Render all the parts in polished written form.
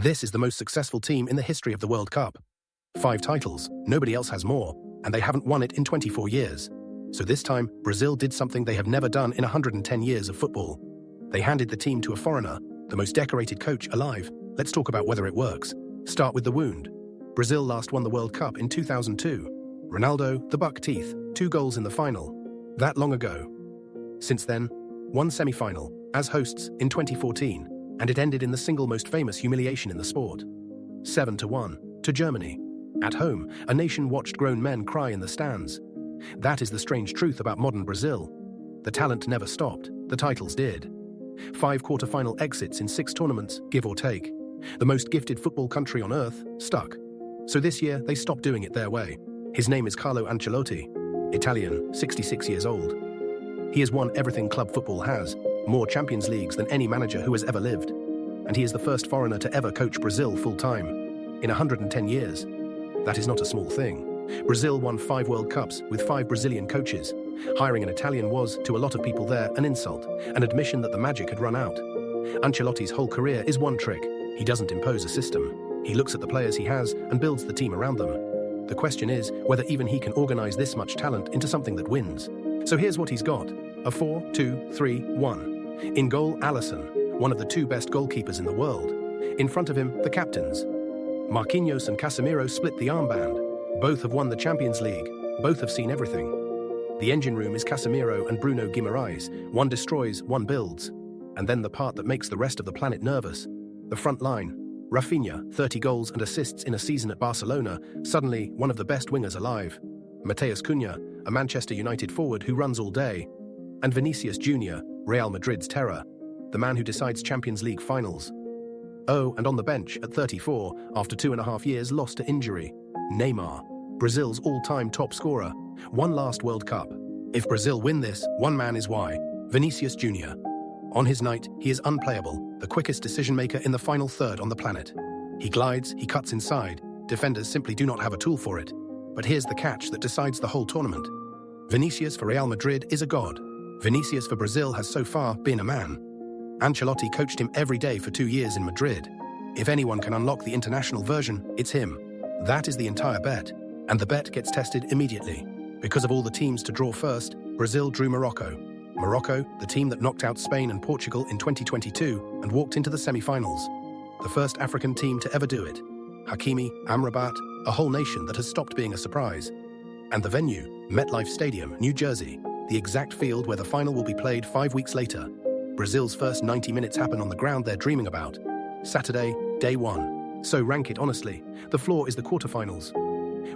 This is the most successful team in the history of the World Cup. 5 titles, nobody else has more, and they haven't won it in 24 years. So this time, Brazil did something they have never done in 110 years of football. They handed the team to a foreigner, the most decorated coach alive. Let's talk about whether it works. Start with the wound. Brazil last won the World Cup in 2002. Ronaldo, the buck teeth, 2 goals in the final. That long ago. Since then, 1 semi-final, as hosts, in 2014, and it ended in the single most famous humiliation in the sport. 7-1, to Germany. At home, a nation watched grown men cry in the stands. That is the strange truth about modern Brazil. The talent never stopped, the titles did. 5 quarter-final exits in 6 tournaments, give or take. The most gifted football country on earth, stuck. So this year, they stopped doing it their way. His name is Carlo Ancelotti, Italian, 66 years old. He has won everything club football has, more Champions Leagues than any manager who has ever lived. And he is the first foreigner to ever coach Brazil full-time, in 110 years. That is not a small thing. Brazil won 5 World Cups with 5 Brazilian coaches. Hiring an Italian was, to a lot of people there, an insult, an admission that the magic had run out. Ancelotti's whole career is one trick. He doesn't impose a system. He looks at the players he has and builds the team around them. The question is whether even he can organize this much talent into something that wins. So here's what he's got. A 4-2-3-1. In goal, Alisson, one of the 2 best goalkeepers in the world. In front of him, the captains. Marquinhos and Casemiro split the armband. Both have won the Champions League. Both have seen everything. The engine room is Casemiro and Bruno Guimaraes. One destroys, one builds. And then the part that makes the rest of the planet nervous. The front line. Rafinha, 30 goals and assists in a season at Barcelona, suddenly one of the best wingers alive. Matheus Cunha, a Manchester United forward who runs all day. And Vinícius Júnior, Real Madrid's terror, the man who decides Champions League finals. Oh, and on the bench at 34, after 2.5 years lost to injury, Neymar, Brazil's all-time top scorer, one last World Cup. If Brazil win this, one man is why, Vinícius Júnior. On his night, he is unplayable, the quickest decision-maker in the final third on the planet. He glides, he cuts inside. Defenders simply do not have a tool for it. But here's the catch that decides the whole tournament. Vinícius for Real Madrid is a god. Vinícius for Brazil has so far been a man. Ancelotti coached him every day for 2 years in Madrid. If anyone can unlock the international version, it's him. That is the entire bet. And the bet gets tested immediately. Because of all the teams to draw first, Brazil drew Morocco. Morocco, the team that knocked out Spain and Portugal in 2022 and walked into the semi-finals. The first African team to ever do it. Hakimi, Amrabat, a whole nation that has stopped being a surprise. And the venue, MetLife Stadium, New Jersey, the exact field where the final will be played 5 weeks later. Brazil's first 90 minutes happen on the ground they're dreaming about. Saturday, day 1. So rank it honestly. The floor is the quarterfinals.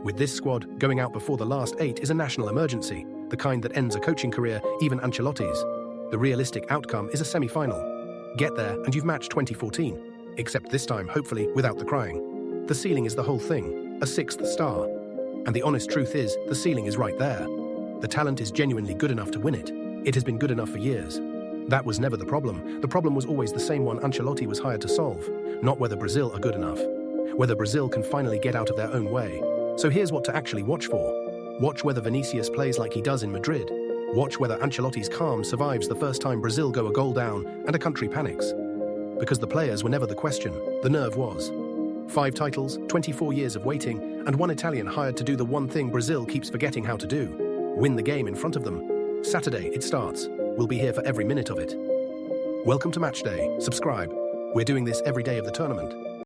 With this squad, going out before the last 8 is a national emergency, the kind that ends a coaching career, even Ancelotti's. The realistic outcome is a semi-final. Get there and you've matched 2014. Except this time, hopefully, without the crying. The ceiling is the whole thing, a 6th star. And the honest truth is, the ceiling is right there. The talent is genuinely good enough to win it. It has been good enough for years. That was never the problem. The problem was always the same one Ancelotti was hired to solve, not whether Brazil are good enough. Whether Brazil can finally get out of their own way. So here's what to actually watch for. Watch whether Vinícius plays like he does in Madrid. Watch whether Ancelotti's calm survives the first time Brazil go a goal down and a country panics. Because the players were never the question, the nerve was. 5 titles, 24 years of waiting, and 1 Italian hired to do the one thing Brazil keeps forgetting how to do. Win the game in front of them. Saturday, it starts. We'll be here for every minute of it. Welcome to Matchday. Subscribe. We're doing this every day of the tournament.